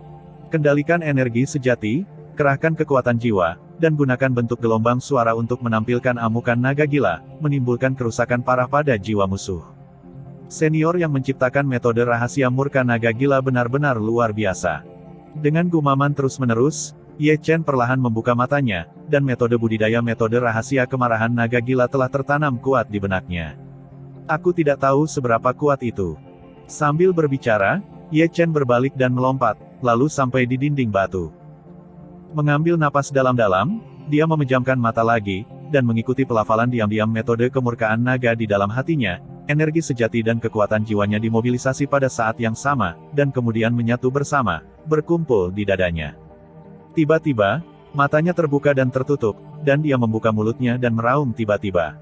Kendalikan energi sejati, kerahkan kekuatan jiwa, dan gunakan bentuk gelombang suara untuk menampilkan amukan naga gila, menimbulkan kerusakan parah pada jiwa musuh. Senior yang menciptakan metode rahasia murka naga gila benar-benar luar biasa. Dengan gumaman terus-menerus, Ye Chen perlahan membuka matanya, dan metode budidaya metode rahasia kemarahan naga gila telah tertanam kuat di benaknya. Aku tidak tahu seberapa kuat itu. Sambil berbicara, Ye Chen berbalik dan melompat, lalu sampai di dinding batu. Mengambil napas dalam-dalam, dia memejamkan mata lagi, dan mengikuti pelafalan diam-diam metode kemurkaan naga di dalam hatinya. Energi sejati dan kekuatan jiwanya dimobilisasi pada saat yang sama, dan kemudian menyatu bersama, berkumpul di dadanya. Tiba-tiba, matanya terbuka dan tertutup, dan dia membuka mulutnya dan meraung tiba-tiba.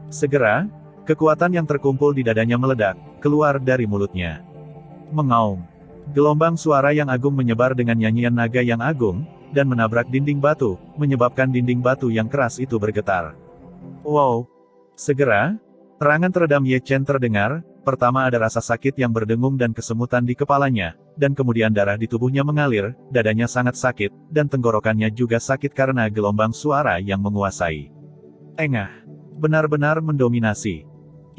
Segera, kekuatan yang terkumpul di dadanya meledak, keluar dari mulutnya. Mengaum. Gelombang suara yang agung menyebar dengan nyanyian naga yang agung, dan menabrak dinding batu, menyebabkan dinding batu yang keras itu bergetar. Wow! Segera, terangan teredam Ye Chen terdengar. Pertama ada rasa sakit yang berdengung dan kesemutan di kepalanya, dan kemudian darah di tubuhnya mengalir, dadanya sangat sakit, dan tenggorokannya juga sakit karena gelombang suara yang menguasai. Engah. Benar-benar mendominasi.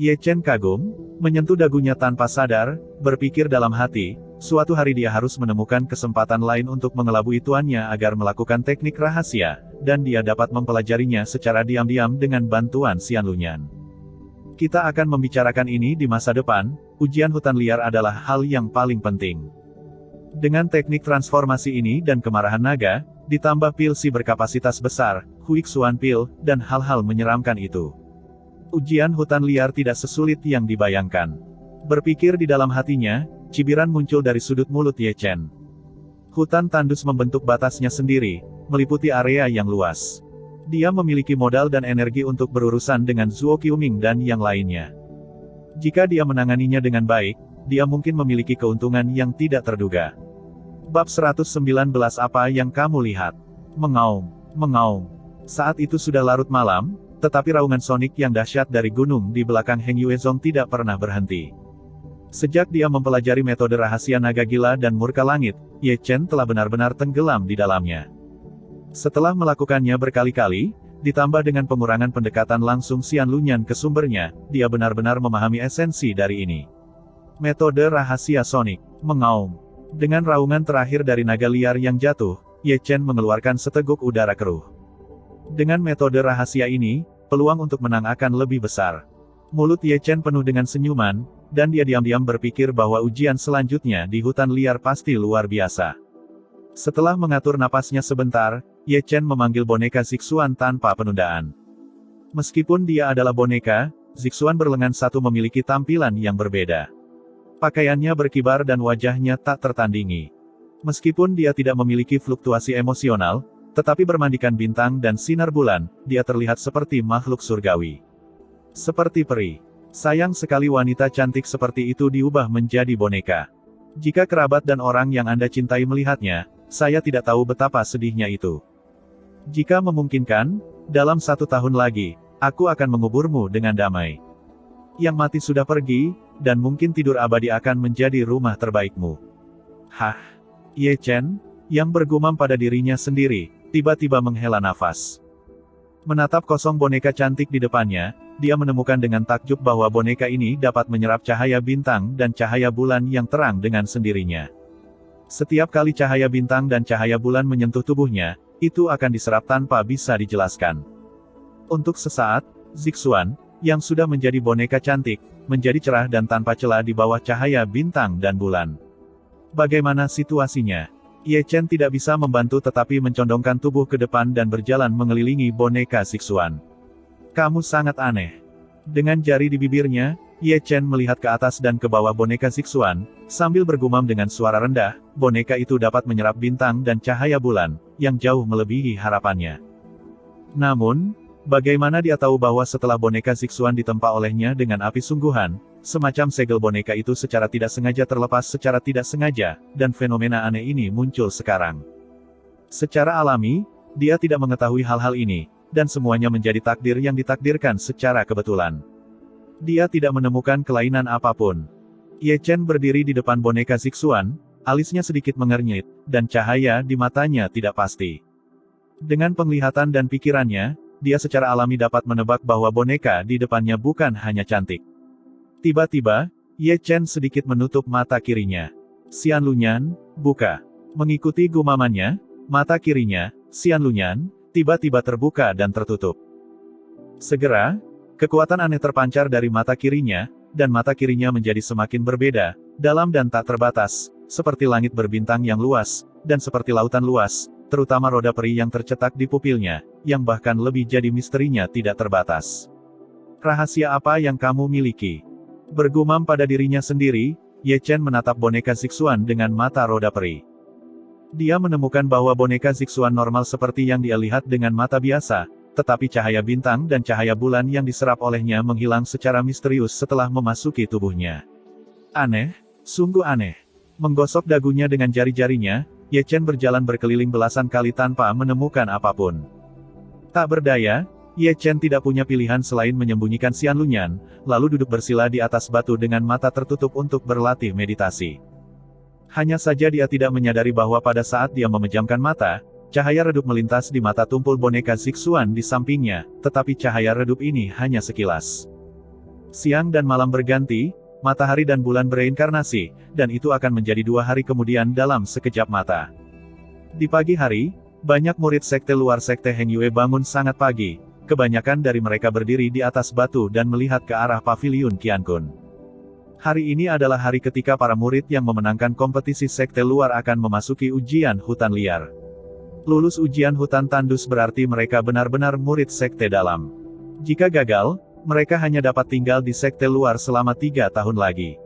Ye Chen kagum, menyentuh dagunya tanpa sadar, berpikir dalam hati, suatu hari dia harus menemukan kesempatan lain untuk mengelabui tuannya agar melakukan teknik rahasia, dan dia dapat mempelajarinya secara diam-diam dengan bantuan Xian Lunyan. Kita akan membicarakan ini di masa depan, ujian hutan liar adalah hal yang paling penting. Dengan teknik transformasi ini dan kemarahan naga, ditambah pil si berkapasitas besar, Huixuan pil, dan hal-hal menyeramkan itu. Ujian hutan liar tidak sesulit yang dibayangkan. Berpikir di dalam hatinya, cibiran muncul dari sudut mulut Ye Chen. Hutan tandus membentuk batasnya sendiri, meliputi area yang luas. Dia memiliki modal dan energi untuk berurusan dengan Zuo Qiuming dan yang lainnya. Jika dia menanganinya dengan baik, dia mungkin memiliki keuntungan yang tidak terduga. Bab 119 Apa yang kamu lihat? Mengaum, mengaum. Saat itu sudah larut malam, tetapi raungan sonik yang dahsyat dari gunung di belakang Heng Yuezong tidak pernah berhenti. Sejak dia mempelajari metode rahasia naga gila dan murka langit, Ye Chen telah benar-benar tenggelam di dalamnya. Setelah melakukannya berkali-kali, ditambah dengan pengurangan pendekatan langsung Xian Lunyan ke sumbernya, dia benar-benar memahami esensi dari ini. Metode rahasia sonik. Mengaum. Dengan raungan terakhir dari naga liar yang jatuh, Ye Chen mengeluarkan seteguk udara keruh. Dengan metode rahasia ini, peluang untuk menang akan lebih besar. Mulut Ye Chen penuh dengan senyuman, dan dia diam-diam berpikir bahwa ujian selanjutnya di hutan liar pasti luar biasa. Setelah mengatur napasnya sebentar, Ye Chen memanggil boneka Zixuan tanpa penundaan. Meskipun dia adalah boneka, Zixuan berlengan satu memiliki tampilan yang berbeda. Pakaiannya berkibar dan wajahnya tak tertandingi. Meskipun dia tidak memiliki fluktuasi emosional, tetapi bermandikan bintang dan sinar bulan, dia terlihat seperti makhluk surgawi. Seperti peri. Sayang sekali wanita cantik seperti itu diubah menjadi boneka. Jika kerabat dan orang yang Anda cintai melihatnya, saya tidak tahu betapa sedihnya itu. Jika memungkinkan, dalam 1 tahun lagi, aku akan menguburmu dengan damai. Yang mati sudah pergi, dan mungkin tidur abadi akan menjadi rumah terbaikmu. Hah? Ye Chen, yang bergumam pada dirinya sendiri, tiba-tiba menghela nafas. Menatap kosong boneka cantik di depannya, dia menemukan dengan takjub bahwa boneka ini dapat menyerap cahaya bintang dan cahaya bulan yang terang dengan sendirinya. Setiap kali cahaya bintang dan cahaya bulan menyentuh tubuhnya, itu akan diserap tanpa bisa dijelaskan. Untuk sesaat, Zixuan, yang sudah menjadi boneka cantik, menjadi cerah dan tanpa celah di bawah cahaya bintang dan bulan. Bagaimana situasinya? Ye Chen tidak bisa membantu tetapi mencondongkan tubuh ke depan dan berjalan mengelilingi boneka Zixuan. Kamu sangat aneh. Dengan jari di bibirnya, Ye Chen melihat ke atas dan ke bawah boneka Zixuan, sambil bergumam dengan suara rendah, boneka itu dapat menyerap bintang dan cahaya bulan, yang jauh melebihi harapannya. Namun, bagaimana dia tahu bahwa setelah boneka Zixuan ditempa olehnya dengan api sungguhan, semacam segel boneka itu secara tidak sengaja terlepas secara tidak sengaja, dan fenomena aneh ini muncul sekarang. Secara alami, dia tidak mengetahui hal-hal ini, dan semuanya menjadi takdir yang ditakdirkan secara kebetulan. Dia tidak menemukan kelainan apapun. Ye Chen berdiri di depan boneka Zixuan, alisnya sedikit mengernyit, dan cahaya di matanya tidak pasti. Dengan penglihatan dan pikirannya, dia secara alami dapat menebak bahwa boneka di depannya bukan hanya cantik. Tiba-tiba, Ye Chen sedikit menutup mata kirinya. Xian Lunyan, buka. Mengikuti gumamannya, mata kirinya, Xian Lunyan, tiba-tiba terbuka dan tertutup. Segera, kekuatan aneh terpancar dari mata kirinya, dan mata kirinya menjadi semakin berbeda, dalam dan tak terbatas, seperti langit berbintang yang luas, dan seperti lautan luas, terutama roda peri yang tercetak di pupilnya, yang bahkan lebih jadi misterinya tidak terbatas. Rahasia apa yang kamu miliki? Bergumam pada dirinya sendiri, Ye Chen menatap boneka Zixuan dengan mata roda peri. Dia menemukan bahwa boneka Zixuan normal seperti yang dia lihat dengan mata biasa, tetapi cahaya bintang dan cahaya bulan yang diserap olehnya menghilang secara misterius setelah memasuki tubuhnya. Aneh, sungguh aneh. Menggosok dagunya dengan jari-jarinya, Ye Chen berjalan berkeliling belasan kali tanpa menemukan apapun. Tak berdaya, Ye Chen tidak punya pilihan selain menyembunyikan Xian Lunyan, lalu duduk bersila di atas batu dengan mata tertutup untuk berlatih meditasi. Hanya saja dia tidak menyadari bahwa pada saat dia memejamkan mata, cahaya redup melintas di mata tumpul boneka Zixuan di sampingnya, tetapi cahaya redup ini hanya sekilas. Siang dan malam berganti, matahari dan bulan bereinkarnasi, dan itu akan menjadi 2 hari kemudian dalam sekejap mata. Di pagi hari, banyak murid sekte luar sekte Heng Yue bangun sangat pagi, kebanyakan dari mereka berdiri di atas batu dan melihat ke arah paviliun Qiankun. Hari ini adalah hari ketika para murid yang memenangkan kompetisi sekte luar akan memasuki ujian hutan liar. Lulus ujian hutan tandus berarti mereka benar-benar murid sekte dalam. Jika gagal, mereka hanya dapat tinggal di sekte luar selama 3 tahun lagi.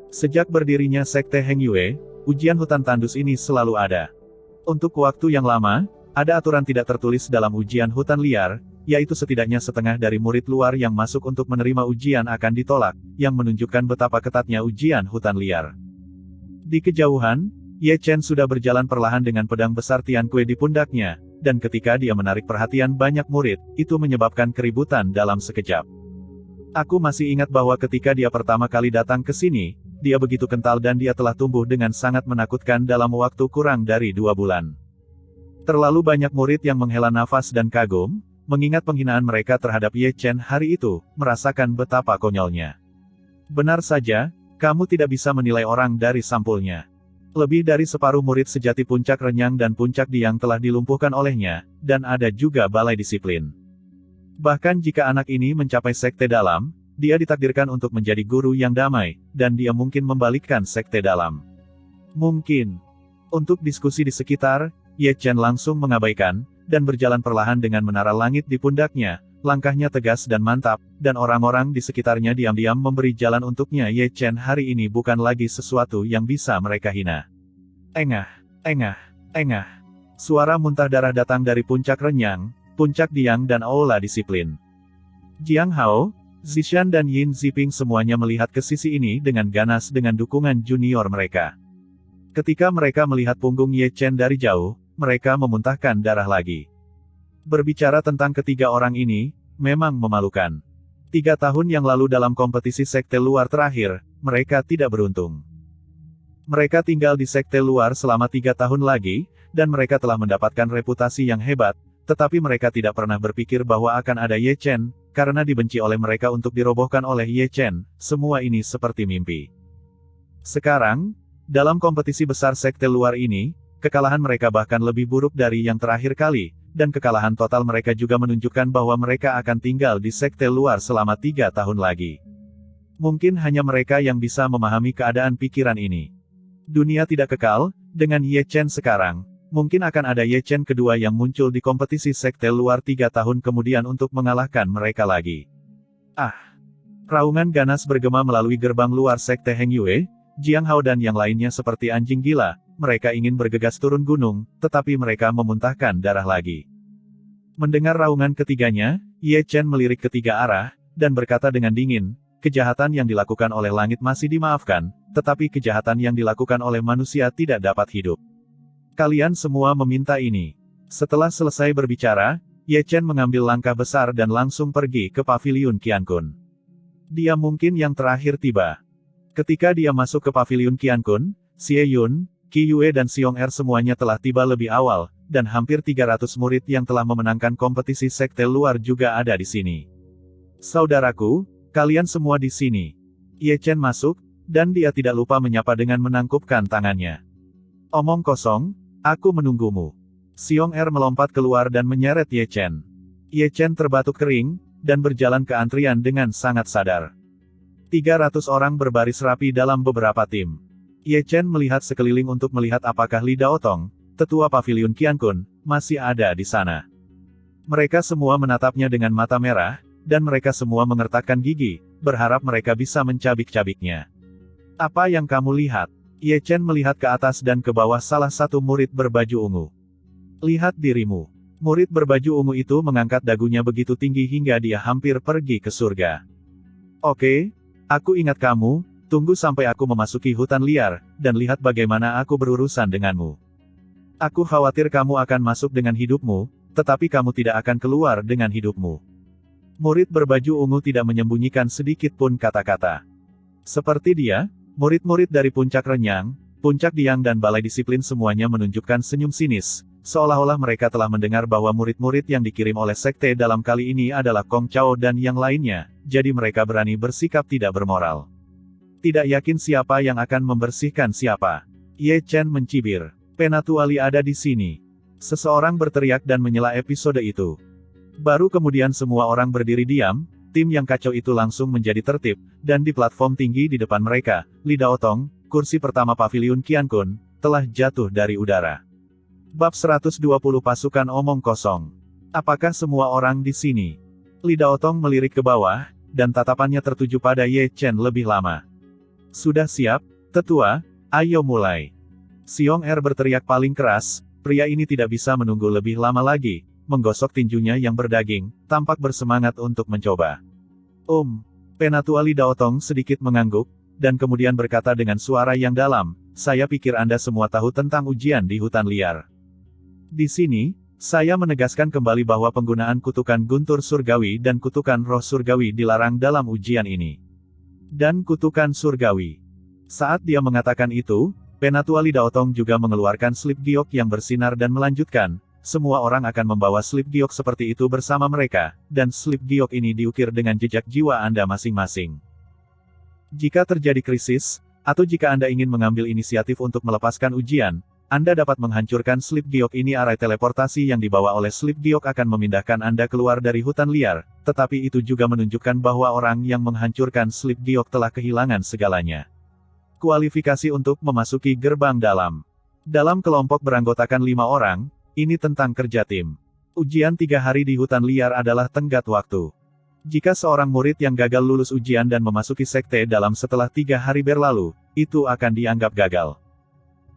Sejak berdirinya sekte Heng Yue, ujian hutan tandus ini selalu ada. Untuk waktu yang lama, ada aturan tidak tertulis dalam ujian hutan liar, yaitu setidaknya setengah dari murid luar yang masuk untuk menerima ujian akan ditolak, yang menunjukkan betapa ketatnya ujian hutan liar. Di kejauhan, Ye Chen sudah berjalan perlahan dengan pedang besar Tiankui di pundaknya, dan ketika dia menarik perhatian banyak murid, itu menyebabkan keributan dalam sekejap. Aku masih ingat bahwa ketika dia pertama kali datang ke sini, dia begitu kental dan dia telah tumbuh dengan sangat menakutkan dalam waktu kurang dari 2 bulan. Terlalu banyak murid yang menghela nafas dan kagum, mengingat penghinaan mereka terhadap Ye Chen hari itu, merasakan betapa konyolnya. Benar saja, kamu tidak bisa menilai orang dari sampulnya. Lebih dari separuh murid sejati Puncak Renyang dan Puncak Diang telah dilumpuhkan olehnya, dan ada juga balai disiplin. Bahkan jika anak ini mencapai sekte dalam, dia ditakdirkan untuk menjadi guru yang damai, dan dia mungkin membalikkan sekte dalam. Mungkin. Untuk diskusi di sekitar, Ye Chen langsung mengabaikan, dan berjalan perlahan dengan menara langit di pundaknya, langkahnya tegas dan mantap, dan orang-orang di sekitarnya diam-diam memberi jalan untuknya. Ye Chen hari ini bukan lagi sesuatu yang bisa mereka hina. Engah, engah, engah. Suara muntah darah datang dari Puncak Renyang, Puncak Diang dan Aula Disiplin. Jiang Hao, Zishan dan Yin Ziping semuanya melihat ke sisi ini dengan ganas dengan dukungan junior mereka. Ketika mereka melihat punggung Ye Chen dari jauh, mereka memuntahkan darah lagi. Berbicara tentang ketiga orang ini, memang memalukan. 3 tahun yang lalu dalam kompetisi sekte luar terakhir, mereka tidak beruntung. Mereka tinggal di sekte luar selama 3 tahun lagi, dan mereka telah mendapatkan reputasi yang hebat, tetapi mereka tidak pernah berpikir bahwa akan ada Ye Chen, karena dibenci oleh mereka untuk dirobohkan oleh Ye Chen, semua ini seperti mimpi. Sekarang, dalam kompetisi besar sekte luar ini, kekalahan mereka bahkan lebih buruk dari yang terakhir kali, dan kekalahan total mereka juga menunjukkan bahwa mereka akan tinggal di sekte luar selama 3 tahun lagi. Mungkin hanya mereka yang bisa memahami keadaan pikiran ini. Dunia tidak kekal, dengan Ye Chen sekarang, mungkin akan ada Ye Chen kedua yang muncul di kompetisi sekte luar 3 tahun kemudian untuk mengalahkan mereka lagi. Ah! Raungan ganas bergema melalui gerbang luar sekte Heng Yue, Jiang Hao dan yang lainnya seperti anjing gila, mereka ingin bergegas turun gunung, tetapi mereka memuntahkan darah lagi. Mendengar raungan ketiganya, Ye Chen melirik ke 3 arah, dan berkata dengan dingin, kejahatan yang dilakukan oleh langit masih dimaafkan, tetapi kejahatan yang dilakukan oleh manusia tidak dapat hidup. Kalian semua meminta ini. Setelah selesai berbicara, Ye Chen mengambil langkah besar dan langsung pergi ke paviliun Qiankun. Dia mungkin yang terakhir tiba. Ketika dia masuk ke paviliun Qiankun, Xie Yun, Qi Yue dan Xiong Er semuanya telah tiba lebih awal, dan hampir 300 murid yang telah memenangkan kompetisi sekte luar juga ada di sini. Saudaraku, kalian semua di sini. Ye Chen masuk, dan dia tidak lupa menyapa dengan menangkupkan tangannya. Omong kosong, aku menunggumu. Xiong Er melompat keluar dan menyeret Ye Chen. Ye Chen terbatuk kering, dan berjalan ke antrian dengan sangat sadar. 300 orang berbaris rapi dalam beberapa tim. Ye Chen melihat sekeliling untuk melihat apakah Li Daotong, tetua paviliun Qiankun, masih ada di sana. Mereka semua menatapnya dengan mata merah, dan mereka semua mengertakkan gigi, berharap mereka bisa mencabik-cabiknya. Apa yang kamu lihat? Ye Chen melihat ke atas dan ke bawah salah satu murid berbaju ungu. Lihat dirimu. Murid berbaju ungu itu mengangkat dagunya begitu tinggi hingga dia hampir pergi ke surga. Oke, aku ingat kamu, tunggu sampai aku memasuki hutan liar, dan lihat bagaimana aku berurusan denganmu. Aku khawatir kamu akan masuk dengan hidupmu, tetapi kamu tidak akan keluar dengan hidupmu. Murid berbaju ungu tidak menyembunyikan sedikit pun kata-kata. Seperti dia, murid-murid dari Puncak Renyang, Puncak Diang dan Balai Disiplin semuanya menunjukkan senyum sinis, seolah-olah mereka telah mendengar bahwa murid-murid yang dikirim oleh sekte dalam kali ini adalah Kong Chao dan yang lainnya, jadi mereka berani bersikap tidak bermoral. Tidak yakin siapa yang akan membersihkan siapa. Ye Chen mencibir. Penatuali ada di sini. Seseorang berteriak dan menyela episode itu. Baru kemudian semua orang berdiri diam. Tim yang kacau itu langsung menjadi tertib, dan di platform tinggi di depan mereka, Li Daotong, kursi pertama paviliun Qiankun, telah jatuh dari udara. Bab 120 Pasukan Omong Kosong. Apakah semua orang di sini? Li Daotong melirik ke bawah, dan tatapannya tertuju pada Ye Chen lebih lama. Sudah siap, tetua? Ayo mulai. Xiong Er berteriak paling keras, pria ini tidak bisa menunggu lebih lama lagi. Menggosok tinjunya yang berdaging, tampak bersemangat untuk mencoba. Penatua Li Daotong sedikit mengangguk, dan kemudian berkata dengan suara yang dalam, saya pikir Anda semua tahu tentang ujian di hutan liar. Di sini, saya menegaskan kembali bahwa penggunaan kutukan guntur surgawi dan kutukan roh surgawi dilarang dalam ujian ini. Dan kutukan surgawi. Saat dia mengatakan itu, Penatua Li Daotong juga mengeluarkan slip giok yang bersinar dan melanjutkan, semua orang akan membawa slip giok seperti itu bersama mereka, dan slip giok ini diukir dengan jejak jiwa Anda masing-masing. Jika terjadi krisis, Atau jika Anda ingin mengambil inisiatif untuk melepaskan ujian, Anda dapat menghancurkan Sleep Giok ini. Arai teleportasi yang dibawa oleh Sleep Giok akan memindahkan Anda keluar dari hutan liar, tetapi itu juga menunjukkan bahwa orang yang menghancurkan Sleep Giok telah kehilangan segalanya. Kualifikasi untuk memasuki gerbang dalam. Dalam kelompok beranggotakan 5 orang, ini tentang kerja tim. Ujian 3 hari di hutan liar adalah tenggat waktu. Jika seorang murid yang gagal lulus ujian dan memasuki sekte dalam setelah 3 hari berlalu, itu akan dianggap gagal.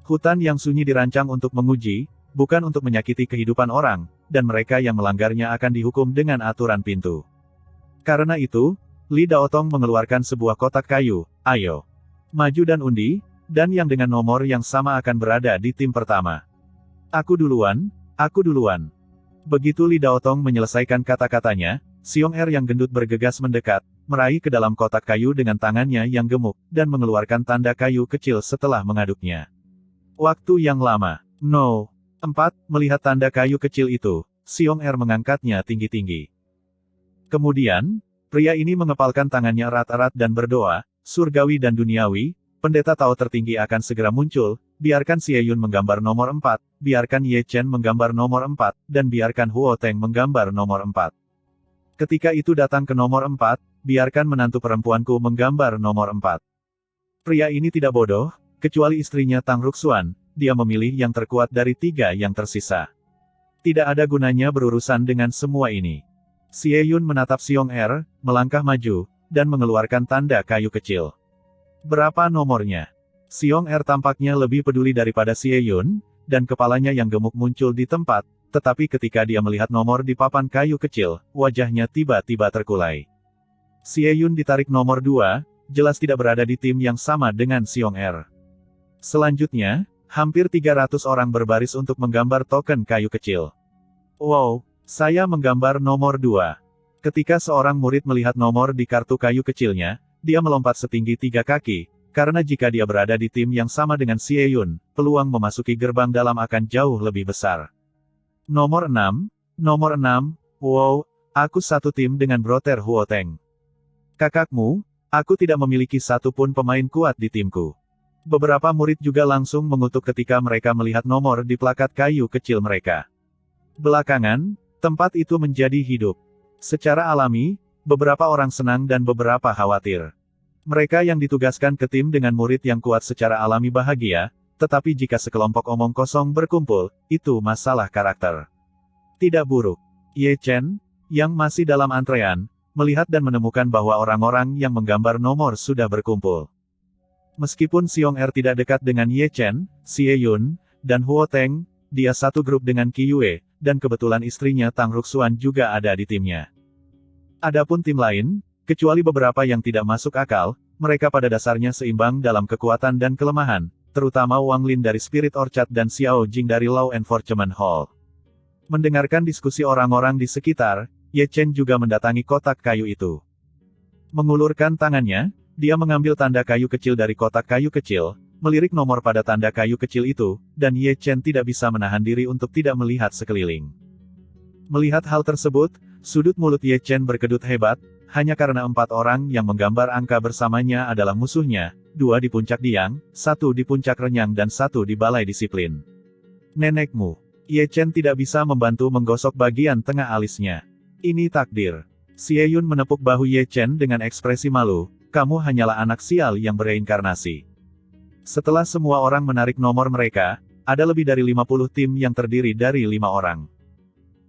Hutan yang sunyi dirancang untuk menguji, bukan untuk menyakiti kehidupan orang, dan mereka yang melanggarnya akan dihukum dengan aturan pintu. Karena itu, Li Daotong mengeluarkan sebuah kotak kayu. Ayo, maju dan undi, dan yang dengan nomor yang sama akan berada di tim pertama. Aku duluan, aku duluan. Begitu Li Daotong menyelesaikan kata-katanya, Xiong Er yang gendut bergegas mendekat, meraih ke dalam kotak kayu dengan tangannya yang gemuk, dan mengeluarkan tanda kayu kecil setelah mengaduknya. Waktu yang lama. No. 4. Melihat tanda kayu kecil itu, Xiong Er mengangkatnya tinggi-tinggi. Kemudian, pria ini mengepalkan tangannya erat-erat dan berdoa, surgawi dan duniawi, pendeta Tao tertinggi akan segera muncul, biarkan Xie Yun menggambar nomor 4, biarkan Ye Chen menggambar nomor 4, dan biarkan Huo Teng menggambar nomor 4. Ketika itu datang ke nomor 4, biarkan menantu perempuanku menggambar nomor 4. Pria ini tidak bodoh, kecuali istrinya Tang Ruxuan, dia memilih yang terkuat dari 3 yang tersisa. Tidak ada gunanya berurusan dengan semua ini. Xie Yun menatap Xiong Er, melangkah maju, dan mengeluarkan tanda kayu kecil. Berapa nomornya? Xiong Er tampaknya lebih peduli daripada Xie Yun, dan kepalanya yang gemuk muncul di tempat, tetapi ketika dia melihat nomor di papan kayu kecil, wajahnya tiba-tiba terkulai. Xie Yun ditarik nomor 2, jelas tidak berada di tim yang sama dengan Xiong Er. Selanjutnya, hampir 300 orang berbaris untuk menggambar token kayu kecil. Wow, saya menggambar nomor 2. Ketika seorang murid melihat nomor di kartu kayu kecilnya, dia melompat setinggi 3 kaki, karena jika dia berada di tim yang sama dengan Xie Yun, peluang memasuki gerbang dalam akan jauh lebih besar. Nomor 6, nomor 6, wow, aku satu tim dengan Brother Huo Teng. Kakakmu, aku tidak memiliki satu pun pemain kuat di timku. Beberapa murid juga langsung mengutuk ketika mereka melihat nomor di plakat kayu kecil mereka. Belakangan, tempat itu menjadi hidup. Secara alami, beberapa orang senang dan beberapa khawatir. Mereka yang ditugaskan ke tim dengan murid yang kuat secara alami bahagia, tetapi jika sekelompok omong kosong berkumpul, itu masalah karakter. Tidak buruk. Ye Chen, yang masih dalam antrean, melihat dan menemukan bahwa orang-orang yang menggambar nomor sudah berkumpul. Meskipun Xiong Er tidak dekat dengan Ye Chen, Xie Yun, dan Huo Teng, dia satu grup dengan Qi Yue, dan kebetulan istrinya Tang Ruxuan juga ada di timnya. Adapun tim lain, kecuali beberapa yang tidak masuk akal, mereka pada dasarnya seimbang dalam kekuatan dan kelemahan, terutama Wang Lin dari Spirit Orchard dan Xiao Jing dari Law Enforcement Hall. Mendengarkan diskusi orang-orang di sekitar, Ye Chen juga mendatangi kotak kayu itu. Mengulurkan tangannya, dia mengambil tanda kayu kecil dari kotak kayu kecil, melirik nomor pada tanda kayu kecil itu, dan Ye Chen tidak bisa menahan diri untuk tidak melihat sekeliling. Melihat hal tersebut, sudut mulut Ye Chen berkedut hebat, hanya karena 4 orang yang menggambar angka bersamanya adalah musuhnya, 2 di puncak Diang, 1 di puncak Renyang dan 1 di balai disiplin. Nenekmu. Ye Chen tidak bisa membantu menggosok bagian tengah alisnya. Ini takdir. Xie Yun menepuk bahu Ye Chen dengan ekspresi malu, kamu hanyalah anak sial yang bereinkarnasi. Setelah semua orang menarik nomor mereka, ada lebih dari 50 tim yang terdiri dari 5 orang.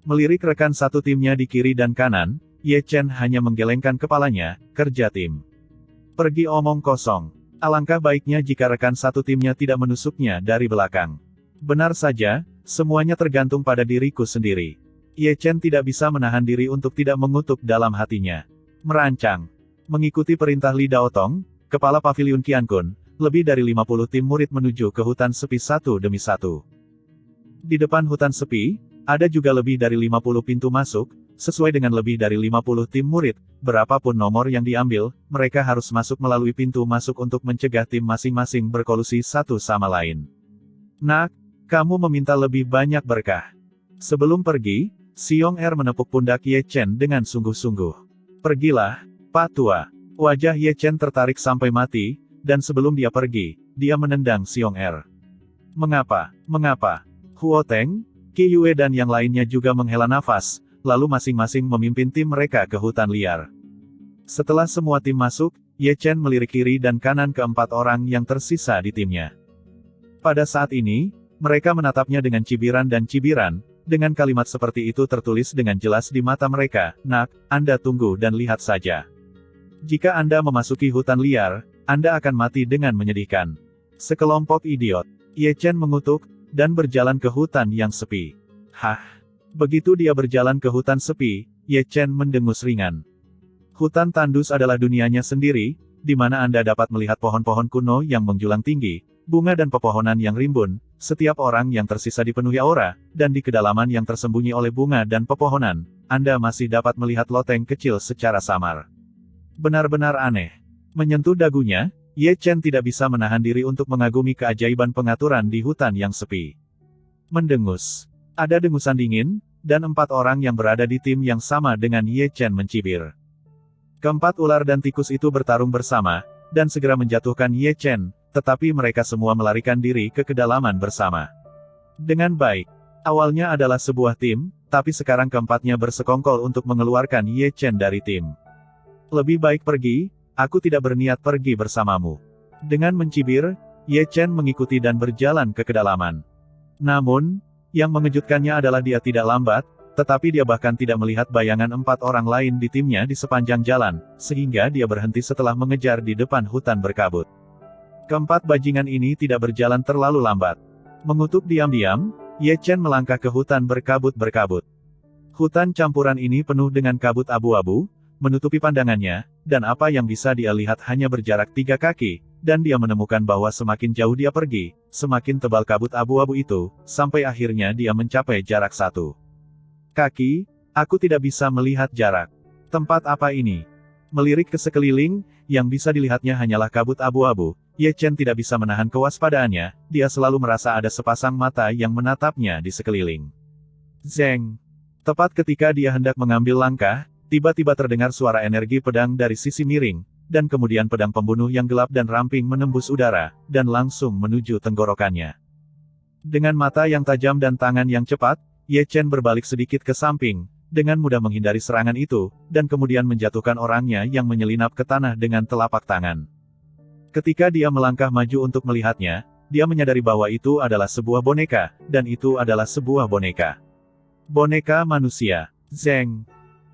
Melirik rekan satu timnya di kiri dan kanan, Ye Chen hanya menggelengkan kepalanya, kerja tim. Pergi omong kosong. Alangkah baiknya jika rekan satu timnya tidak menusuknya dari belakang. Benar saja, semuanya tergantung pada diriku sendiri. Ye Chen tidak bisa menahan diri untuk tidak mengutuk dalam hatinya. Merancang. Mengikuti perintah Li Daotong, kepala paviliun Qiankun, lebih dari 50 tim murid menuju ke hutan sepi satu demi satu. Di depan hutan sepi, ada juga lebih dari 50 pintu masuk, sesuai dengan lebih dari 50 tim murid, berapapun nomor yang diambil, mereka harus masuk melalui pintu masuk untuk mencegah tim masing-masing berkolusi satu sama lain. Nak, kamu meminta lebih banyak berkah. Sebelum pergi, Xiong Er menepuk pundak Ye Chen dengan sungguh-sungguh. Pergilah, Pak Tua. Wajah Ye Chen tertarik sampai mati, dan sebelum dia pergi, dia menendang Xiong Er. Mengapa? Mengapa? Huo Teng, Qi Yue dan yang lainnya juga menghela nafas, lalu masing-masing memimpin tim mereka ke hutan liar. Setelah semua tim masuk, Ye Chen melirik kiri dan kanan keempat orang yang tersisa di timnya. Pada saat ini, mereka menatapnya dengan cibiran dan cibiran, dengan kalimat seperti itu tertulis dengan jelas di mata mereka, "Nak, Anda tunggu dan lihat saja. Jika Anda memasuki hutan liar, Anda akan mati dengan menyedihkan." Sekelompok idiot. Ye Chen mengutuk, dan berjalan ke hutan yang sepi. Hah? Begitu dia berjalan ke hutan sepi, Ye Chen mendengus ringan. Hutan tandus adalah dunianya sendiri, di mana Anda dapat melihat pohon-pohon kuno yang menjulang tinggi, bunga dan pepohonan yang rimbun, setiap orang yang tersisa dipenuhi aura, dan di kedalaman yang tersembunyi oleh bunga dan pepohonan, Anda masih dapat melihat loteng kecil secara samar. Benar-benar aneh. Menyentuh dagunya, Ye Chen tidak bisa menahan diri untuk mengagumi keajaiban pengaturan di hutan yang sepi. Mendengus. Ada dengusan dingin, dan 4 orang yang berada di tim yang sama dengan Ye Chen mencibir. Keempat ular dan tikus itu bertarung bersama, dan segera menjatuhkan Ye Chen, tetapi mereka semua melarikan diri ke kedalaman bersama. Dengan baik. Awalnya adalah sebuah tim, tapi sekarang keempatnya bersekongkol untuk mengeluarkan Ye Chen dari tim. Lebih baik pergi, aku tidak berniat pergi bersamamu. Dengan mencibir, Ye Chen mengikuti dan berjalan ke kedalaman. Namun, yang mengejutkannya adalah dia tidak lambat, tetapi dia bahkan tidak melihat bayangan 4 orang lain di timnya di sepanjang jalan, sehingga dia berhenti setelah mengejar di depan hutan berkabut. Keempat bajingan ini tidak berjalan terlalu lambat. Mengutuk diam-diam, Ye Chen melangkah ke hutan berkabut-berkabut. Hutan campuran ini penuh dengan kabut abu-abu, menutupi pandangannya, dan apa yang bisa dia lihat hanya berjarak 3 kaki, dan dia menemukan bahwa semakin jauh dia pergi, semakin tebal kabut abu-abu itu, sampai akhirnya dia mencapai jarak 1 kaki. Aku tidak bisa melihat jarak. Tempat apa ini? Melirik ke sekeliling, yang bisa dilihatnya hanyalah kabut abu-abu. Ye Chen tidak bisa menahan kewaspadaannya, dia selalu merasa ada sepasang mata yang menatapnya di sekeliling. Zeng. Tepat ketika dia hendak mengambil langkah, tiba-tiba terdengar suara energi pedang dari sisi miring, dan kemudian pedang pembunuh yang gelap dan ramping menembus udara, dan langsung menuju tenggorokannya. Dengan mata yang tajam dan tangan yang cepat, Ye Chen berbalik sedikit ke samping, dengan mudah menghindari serangan itu, dan kemudian menjatuhkan orangnya yang menyelinap ke tanah dengan telapak tangan. Ketika dia melangkah maju untuk melihatnya, dia menyadari bahwa itu adalah sebuah boneka, dan itu adalah sebuah boneka. Boneka manusia. Zeng.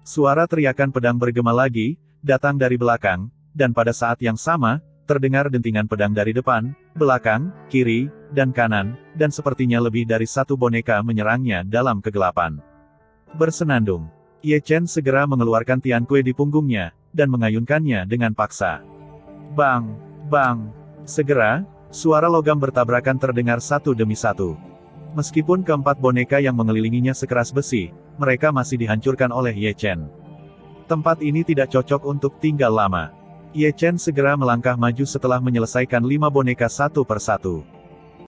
Suara teriakan pedang bergema lagi, datang dari belakang, dan pada saat yang sama, terdengar dentingan pedang dari depan, belakang, kiri, dan kanan, dan sepertinya lebih dari 1 boneka menyerangnya dalam kegelapan. Bersenandung. Ye Chen segera mengeluarkan Tian Kue di punggungnya, dan mengayunkannya dengan paksa. Bang! Bang! Segera, suara logam bertabrakan terdengar satu demi satu. Meskipun keempat boneka yang mengelilinginya sekeras besi, mereka masih dihancurkan oleh Ye Chen. Tempat ini tidak cocok untuk tinggal lama. Ye Chen segera melangkah maju setelah menyelesaikan 5 boneka satu per satu.